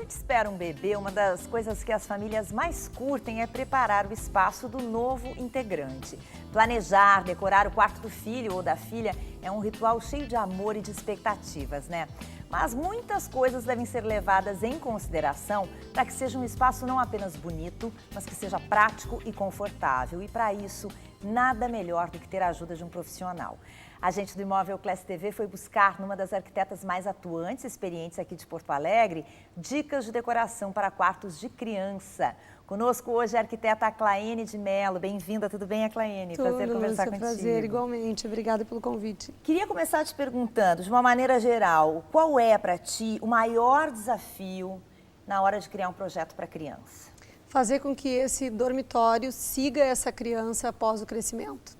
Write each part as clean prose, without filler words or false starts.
gente espera um bebê, uma das coisas que as famílias mais curtem é preparar o espaço do novo integrante. Planejar, decorar o quarto do filho ou da filha é um ritual cheio de amor e de expectativas, né? Mas muitas coisas devem ser levadas em consideração para que seja um espaço não apenas bonito, mas que seja prático e confortável. E para isso, nada melhor do que ter a ajuda de um profissional. A gente do Imóvel Class TV foi buscar, numa das arquitetas mais atuantes e experientes aqui de Porto Alegre, dicas de decoração para quartos de criança. Conosco hoje é a arquiteta Aclaene de Mello. Bem-vinda, tudo bem, Aclaene? Prazer conversar contigo. Prazer, igualmente. Obrigada pelo convite. Queria começar te perguntando, de uma maneira geral, qual é para ti o maior desafio na hora de criar um projeto para criança? Fazer com que esse dormitório siga essa criança após o crescimento.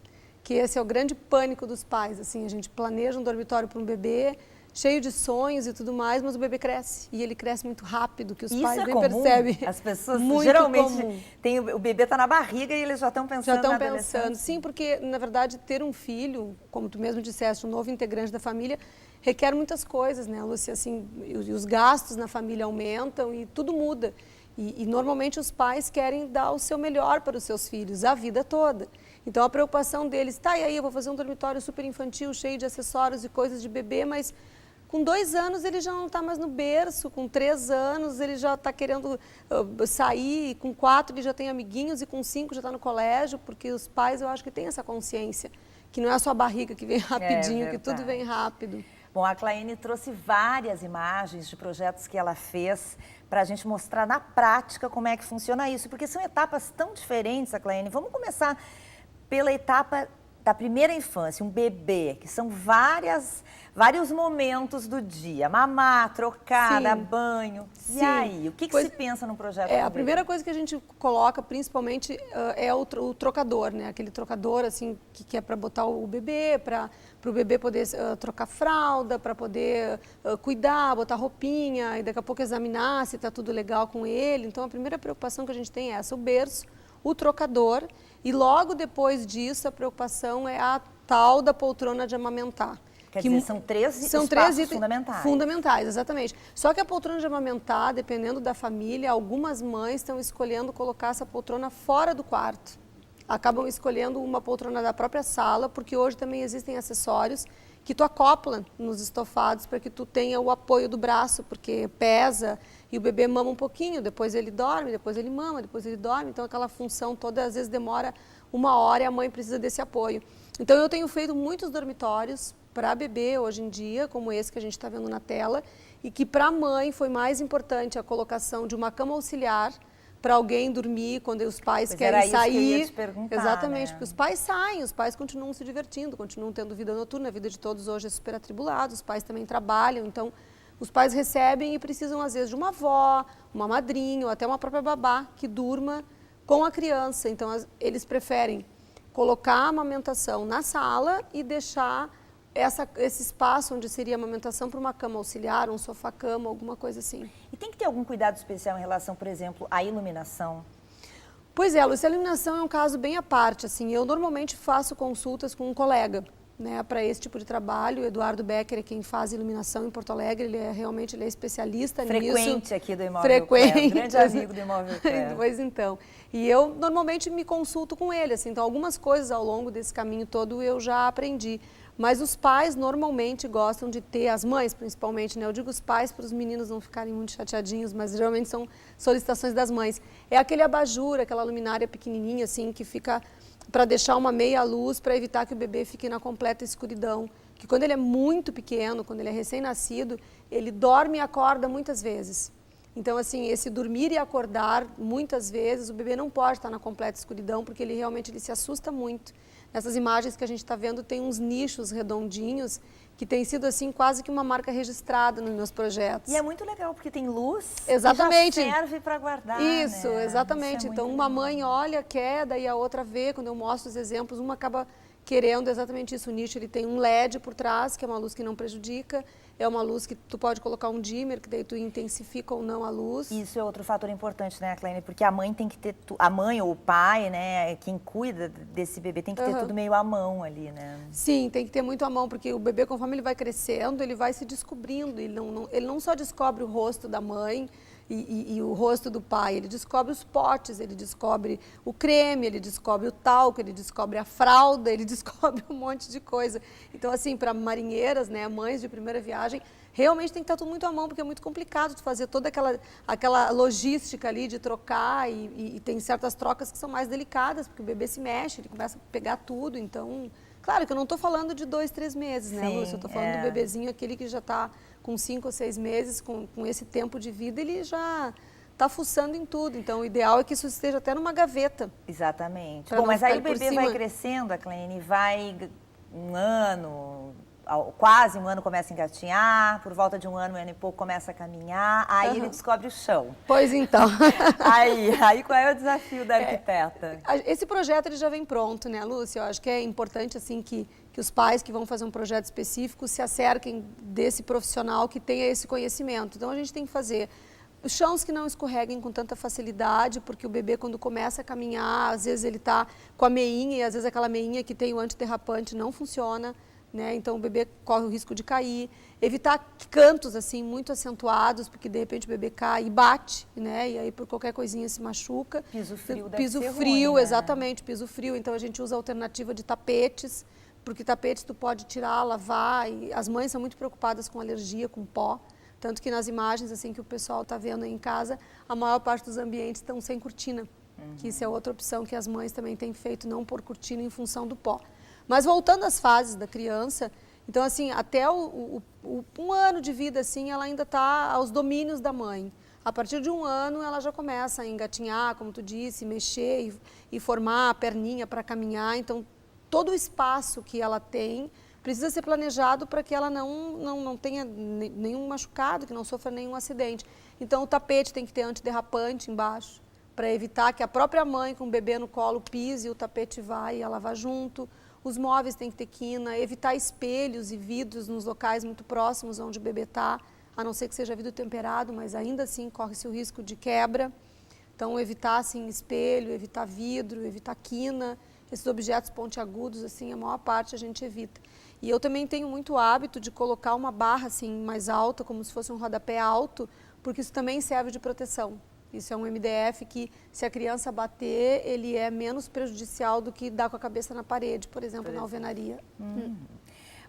Que esse é o grande pânico dos pais, assim, a gente planeja um dormitório para um bebê, cheio de sonhos e tudo mais, mas o bebê cresce, e ele cresce muito rápido, que os pais nem percebem. As pessoas muito geralmente, o bebê está na barriga e eles já estão pensando na adolescência. Sim, porque, na verdade, ter um filho, como tu mesmo disseste, um novo integrante da família, requer muitas coisas, né, Lúcia? Assim, os gastos na família aumentam e tudo muda. E normalmente os pais querem dar o seu melhor para os seus filhos, a vida toda. Então a preocupação deles, tá, e aí eu vou fazer um dormitório super infantil, cheio de acessórios e coisas de bebê, mas com 2 anos ele já não está mais no berço, com 3 anos ele já está querendo sair, com 4 ele já tem amiguinhos e com 5 já está no colégio, porque os pais eu acho que têm essa consciência, que não é só a barriga que vem rapidinho, que tudo vem rápido. Bom, a Aclaene trouxe várias imagens de projetos que ela fez para a gente mostrar na prática como é que funciona isso, porque são etapas tão diferentes, Aclaene. Vamos começar pela etapa da primeira infância, um bebê, que são vários momentos do dia, mamar, trocar, dar banho. Sim. E aí, o que se pensa num projeto? A primeira coisa que a gente coloca, principalmente, é o trocador, né? Aquele trocador, assim, que é para botar o bebê, para o bebê poder trocar fralda, para poder cuidar, botar roupinha, e daqui a pouco examinar se está tudo legal com ele. Então, a primeira preocupação que a gente tem é essa, o berço, o trocador, e logo depois disso a preocupação é a tal da poltrona de amamentar. Quer dizer, são três itens fundamentais. Fundamentais, exatamente. Só que a poltrona de amamentar, dependendo da família, algumas mães estão escolhendo colocar essa poltrona fora do quarto. Acabam escolhendo uma poltrona da própria sala, porque hoje também existem acessórios que tu acopla nos estofados para que tu tenha o apoio do braço, porque pesa e o bebê mama um pouquinho, depois ele dorme, depois ele mama, depois ele dorme. Então aquela função toda às vezes demora 1 hora e a mãe precisa desse apoio. Então eu tenho feito muitos dormitórios para bebê hoje em dia, como esse que a gente está vendo na tela, e que para a mãe foi mais importante a colocação de uma cama auxiliar para alguém dormir quando os pais querem sair. Que eu ia te perguntar, exatamente, né? porque os pais saem, os pais continuam se divertindo, continuam tendo vida noturna, a vida de todos hoje é super atribulada, os pais também trabalham, então os pais recebem e precisam às vezes de uma avó, uma madrinha ou até uma própria babá que durma com a criança. Então eles preferem colocar a amamentação na sala e deixar esse espaço onde seria a amamentação para uma cama auxiliar, um sofá-cama, alguma coisa assim. E tem que ter algum cuidado especial em relação, por exemplo, à iluminação? Pois é, Lúcia, a iluminação é um caso bem à parte. Assim, eu normalmente faço consultas com um colega, né, para esse tipo de trabalho. O Eduardo Becker é quem faz iluminação em Porto Alegre, ele é especialista nisso. Frequente aqui do Imóvel Class, grande amigo do Imóvel Class. Pois então. E eu normalmente me consulto com ele, assim, então algumas coisas ao longo desse caminho todo eu já aprendi. Mas os pais normalmente gostam de ter, as mães principalmente, né? Eu digo os pais para os meninos não ficarem muito chateadinhos, mas geralmente são solicitações das mães. É aquele abajur, aquela luminária pequenininha assim, que fica para deixar uma meia luz, para evitar que o bebê fique na completa escuridão. Que quando ele é muito pequeno, quando ele é recém-nascido, ele dorme e acorda muitas vezes. Então, assim, esse dormir e acordar, muitas vezes, o bebê não pode estar na completa escuridão, porque ele realmente se assusta muito. Nessas imagens que a gente está vendo, tem uns nichos redondinhos, que tem sido, assim, quase que uma marca registrada nos meus projetos. E é muito legal, porque tem luz exatamente. E já serve para guardar, Isso, né? exatamente. Isso é então, uma mãe olha, quer, daí a outra vê, quando eu mostro os exemplos, uma acaba querendo exatamente isso. O nicho ele tem um LED por trás, que é uma luz que não prejudica, é uma luz que tu pode colocar um dimmer, que daí tu intensifica ou não a luz. Isso é outro fator importante, né, Aclaene? Porque a mãe tem que ter, a mãe ou o pai, né, quem cuida desse bebê tem que ter tudo meio à mão ali, né? Sim, tem que ter muito à mão, porque o bebê, conforme ele vai crescendo, ele vai se descobrindo, ele não só descobre o rosto da mãe, e o rosto do pai, ele descobre os potes, ele descobre o creme, ele descobre o talco, ele descobre a fralda, ele descobre um monte de coisa. Então, assim, para marinheiras, né, mães de primeira viagem, realmente tem que estar tudo muito à mão, porque é muito complicado de fazer toda aquela logística ali de trocar e tem certas trocas que são mais delicadas, porque o bebê se mexe, ele começa a pegar tudo, então... Claro que eu não estou falando de 2, 3 meses, né, Lúcia? Eu estou falando do bebezinho, aquele que já está com 5 ou 6 meses, com esse tempo de vida, ele já está fuçando em tudo. Então, o ideal é que isso esteja até numa gaveta. Exatamente. Bom, mas aí o bebê vai crescendo, a Claine, vai 1 ano, quase 1 ano começa a engatinhar, por volta de 1 ano e pouco começa a caminhar, aí ele descobre o chão. Pois então. aí qual é o desafio da arquiteta? Esse projeto ele já vem pronto, né, Lúcia? Eu acho que é importante assim que os pais que vão fazer um projeto específico se acerquem desse profissional que tenha esse conhecimento. Então a gente tem que fazer os chãos que não escorreguem com tanta facilidade, porque o bebê quando começa a caminhar, às vezes ele está com a meinha e às vezes aquela meinha que tem o antiderrapante não funciona. Né? Então o bebê corre o risco de cair, evitar cantos assim muito acentuados, porque de repente o bebê cai e bate, né? E aí por qualquer coisinha se machuca. Piso frio deve Piso ser frio, ruim, né? exatamente, piso frio. Então a gente usa a alternativa de tapetes, porque tapetes tu pode tirar, lavar, e as mães são muito preocupadas com alergia, com pó, tanto que nas imagens assim que o pessoal está vendo aí em casa, a maior parte dos ambientes estão sem cortina, que isso é outra opção que as mães também têm feito, não pôr cortina em função do pó. Mas voltando às fases da criança, então assim, até 1 ano de vida, assim, ela ainda está aos domínios da mãe. A partir de 1 ano, ela já começa a engatinhar, como tu disse, mexer e formar a perninha para caminhar. Então, todo o espaço que ela tem precisa ser planejado para que ela não tenha nenhum machucado, que não sofra nenhum acidente. Então, o tapete tem que ter antiderrapante embaixo, para evitar que a própria mãe com o bebê no colo pise, o tapete vai e ela vá junto. Os móveis têm que ter quina, evitar espelhos e vidros nos locais muito próximos onde o bebê está, a não ser que seja vidro temperado, mas ainda assim corre-se o risco de quebra. Então, evitar assim, espelho, evitar vidro, evitar quina, esses objetos pontiagudos, assim, a maior parte a gente evita. E eu também tenho muito hábito de colocar uma barra assim, mais alta, como se fosse um rodapé alto, porque isso também serve de proteção. Isso é um MDF que, se a criança bater, ele é menos prejudicial do que dar com a cabeça na parede, por exemplo, na alvenaria.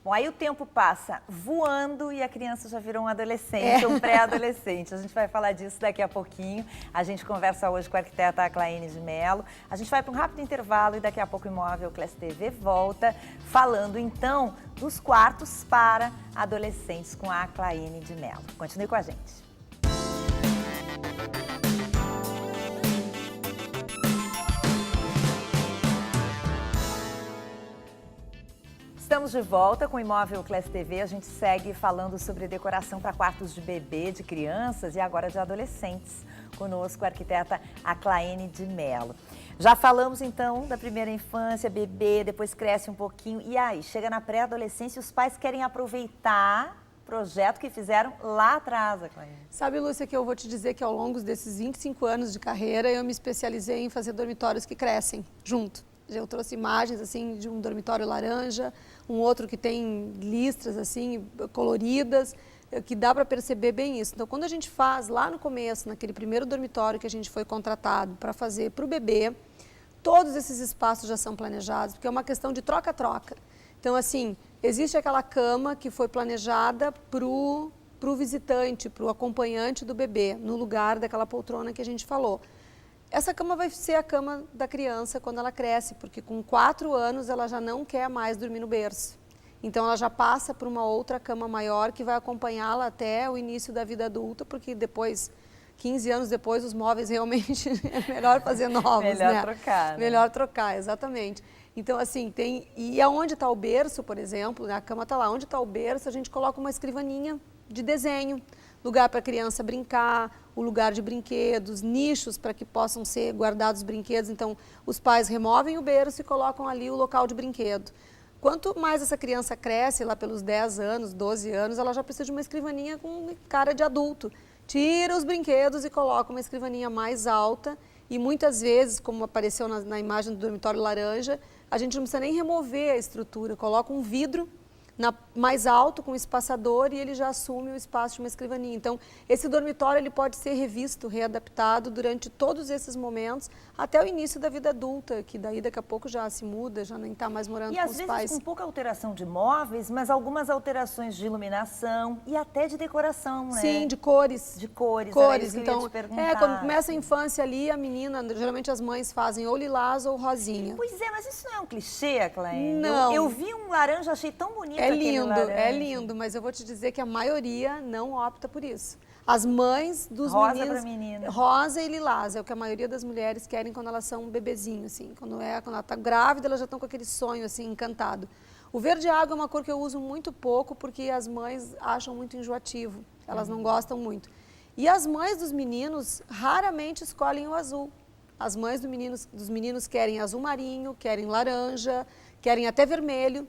Bom, aí o tempo passa voando e a criança já virou um adolescente, um pré-adolescente. A gente vai falar disso daqui a pouquinho. A gente conversa hoje com a arquiteta Claine de Mello. A gente vai para um rápido intervalo e daqui a pouco o Imóvel Class TV volta falando, então, dos quartos para adolescentes com a Claine de Mello. Continue com a gente. Estamos de volta com o Imóvel Class TV. A gente segue falando sobre decoração para quartos de bebê, de crianças e agora de adolescentes. Conosco a arquiteta Claine de Mello. Já falamos então da primeira infância, bebê, depois cresce um pouquinho. E aí, chega na pré-adolescência e os pais querem aproveitar o projeto que fizeram lá atrás, Claine. Sabe, Lúcia, que eu vou te dizer que ao longo desses 25 anos de carreira, eu me especializei em fazer dormitórios que crescem junto. Eu trouxe imagens assim de um dormitório laranja, um outro que tem listras assim coloridas, que dá para perceber bem isso. Então, quando a gente faz lá no começo, naquele primeiro dormitório que a gente foi contratado para fazer para o bebê, todos esses espaços já são planejados, porque é uma questão de troca-troca. Então, assim, existe aquela cama que foi planejada para o visitante, para o acompanhante do bebê, no lugar daquela poltrona que a gente falou. Essa cama vai ser a cama da criança quando ela cresce, porque com 4 anos ela já não quer mais dormir no berço. Então ela já passa para uma outra cama maior que vai acompanhá-la até o início da vida adulta, porque depois, 15 anos depois, os móveis realmente é melhor fazer novos, melhor né? trocar, né? Melhor trocar, exatamente. Então, assim, tem... E aonde está o berço, por exemplo, né? A cama está lá. Onde está o berço, a gente coloca uma escrivaninha de desenho, lugar para a criança brincar, o lugar de brinquedos, nichos para que possam ser guardados brinquedos. Então, os pais removem o berço e colocam ali o local de brinquedo. Quanto mais essa criança cresce, lá pelos 10 anos, 12 anos, ela já precisa de uma escrivaninha com cara de adulto. Tira os brinquedos e coloca uma escrivaninha mais alta. E muitas vezes, como apareceu na imagem do dormitório laranja, a gente não precisa nem remover a estrutura, coloca um vidro mais alto, com espaçador, e ele já assume o espaço de uma escrivaninha. Então, esse dormitório ele pode ser revisto, readaptado durante todos esses momentos, até o início da vida adulta, que daí daqui a pouco já se muda, já nem está mais morando com os pais. E às vezes com pouca alteração de móveis, mas algumas alterações de iluminação e até de decoração, né? Sim, de cores. De cores, cores. Era isso que eu Então, ia te perguntar. quando começa a infância ali, a menina, geralmente as mães fazem ou lilás ou rosinha. Pois é, mas isso não é um clichê, Claine? Não. Eu vi um laranja, achei tão bonito aquele laranja. É lindo, mas eu vou te dizer que a maioria não opta por isso. As mães dos rosa meninos... Rosa para menina. Rosa e lilás, é o que a maioria das mulheres querem quando elas são um bebezinho, assim. Quando ela está grávida, elas já estão com aquele sonho, assim, encantado. O verde água é uma cor que eu uso muito pouco, porque as mães acham muito enjoativo. Elas não gostam muito. E as mães dos meninos raramente escolhem o azul. As mães dos meninos querem azul marinho, querem laranja, querem até vermelho,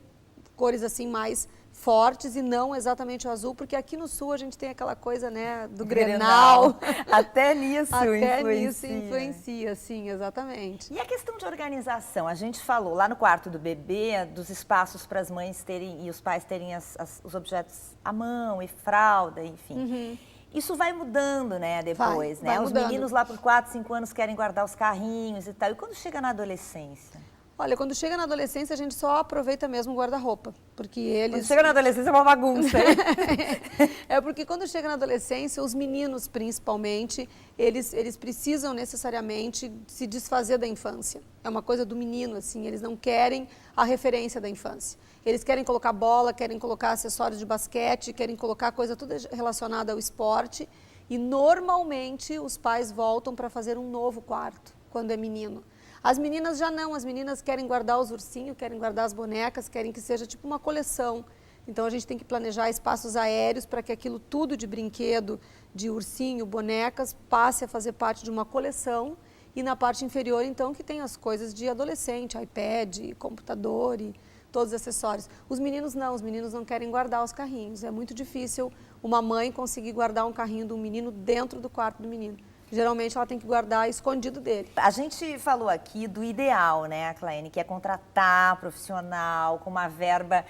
cores assim mais fortes e não exatamente o azul, porque aqui no sul a gente tem aquela coisa, né, do Grenal. Até nisso influencia, sim, exatamente. E a questão de organização? A gente falou lá no quarto do bebê, dos espaços para as mães terem e os pais terem os objetos à mão e fralda, enfim. Isso vai mudando, né, depois, né? Os meninos lá por 4, 5 anos querem guardar os carrinhos e tal. E quando chega na adolescência? Olha, quando chega na adolescência, a gente só aproveita mesmo o guarda-roupa, porque eles... Quando chega na adolescência é uma bagunça, hein? É porque quando chega na adolescência, os meninos, principalmente, eles precisam necessariamente se desfazer da infância. É uma coisa do menino, assim, eles não querem a referência da infância. Eles querem colocar bola, querem colocar acessórios de basquete, querem colocar coisa toda relacionada ao esporte. E, normalmente, os pais voltam para fazer um novo quarto, quando é menino. As meninas já não, as meninas querem guardar os ursinhos, querem guardar as bonecas, querem que seja tipo uma coleção. Então a gente tem que planejar espaços aéreos para que aquilo tudo de brinquedo, de ursinho, bonecas, passe a fazer parte de uma coleção. E na parte inferior, então, que tem as coisas de adolescente, iPad, computador e todos os acessórios. Os meninos não querem guardar os carrinhos. É muito difícil uma mãe conseguir guardar um carrinho de um menino dentro do quarto do menino. Geralmente ela tem que guardar escondido dele. A gente falou aqui do ideal, né, Claine, que é contratar profissional com uma verba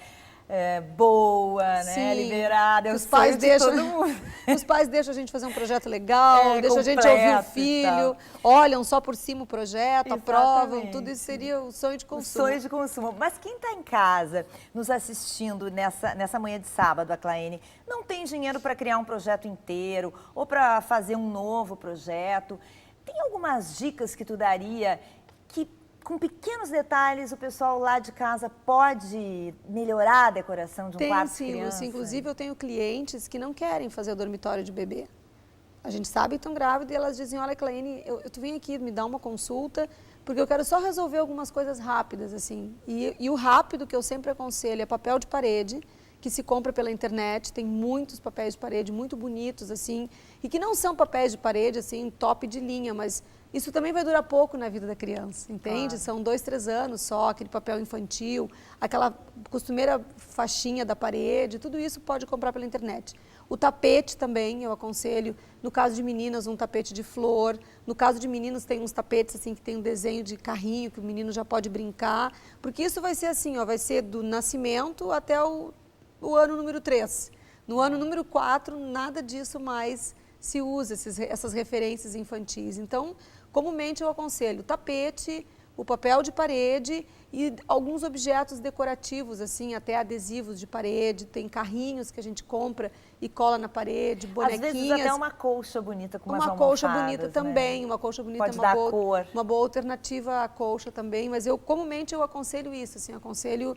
boa, né, liberada. Os pais deixam todo mundo. Os pais deixam a gente fazer um projeto legal, deixam a gente ouvir o filho, olham só por cima o projeto, aprovam, tudo isso seria o sonho de consumo. O sonho de consumo. Mas quem está em casa nos assistindo nessa manhã de sábado, a Claine, não tem dinheiro para criar um projeto inteiro ou para fazer um novo projeto. Tem algumas dicas que tu daria que com pequenos detalhes, o pessoal lá de casa pode melhorar a decoração de um quarto de criança? Sim, inclusive eu tenho clientes que não querem fazer o dormitório de bebê. A gente sabe que estão grávidas e elas dizem, olha, Claine, tu vem aqui me dar uma consulta, porque eu quero só resolver algumas coisas rápidas, assim. E o rápido que eu sempre aconselho é papel de parede, que se compra pela internet, tem muitos papéis de parede muito bonitos, assim, e que não são papéis de parede, assim, top de linha, mas isso também vai durar pouco na vida da criança, entende? Claro. São 2, 3 anos só, aquele papel infantil, aquela costumeira faixinha da parede, tudo isso pode comprar pela internet. O tapete também, eu aconselho, no caso de meninas, um tapete de flor, no caso de meninos tem uns tapetes assim que tem um desenho de carrinho, que o menino já pode brincar, porque isso vai ser assim, ó, vai ser do nascimento até o ano número 3. No ano número 4, nada disso mais se usa, essas referências infantis. Então, comumente eu aconselho o tapete, o papel de parede e alguns objetos decorativos, assim, até adesivos de parede, tem carrinhos que a gente compra e cola na parede, bonequinhas. Às vezes até uma colcha bonita com umas almofadas, colcha bonita também, uma colcha bonita pode dar cor. Uma boa alternativa à colcha também, mas comumente eu aconselho isso, assim, aconselho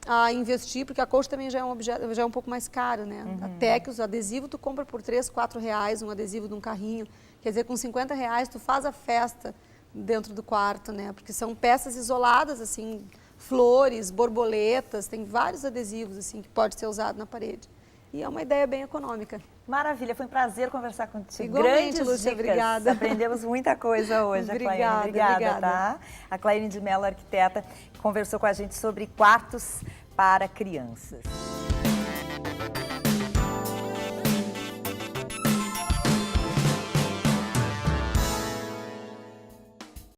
a investir, porque a colcha também já é um objeto, já é um pouco mais caro, né? Até que os adesivos tu compra por 3, 4 reais, um adesivo de um carrinho. Quer dizer, com 50 reais tu faz a festa dentro do quarto, né? Porque são peças isoladas, assim, flores, borboletas, tem vários adesivos, assim, que pode ser usado na parede. E é uma ideia bem econômica. Maravilha, foi um prazer conversar contigo. Igualmente, Lúcia, obrigada. Aprendemos muita coisa hoje, obrigada, obrigada, tá? A Claine de Mello, arquiteta, conversou com a gente sobre quartos para crianças.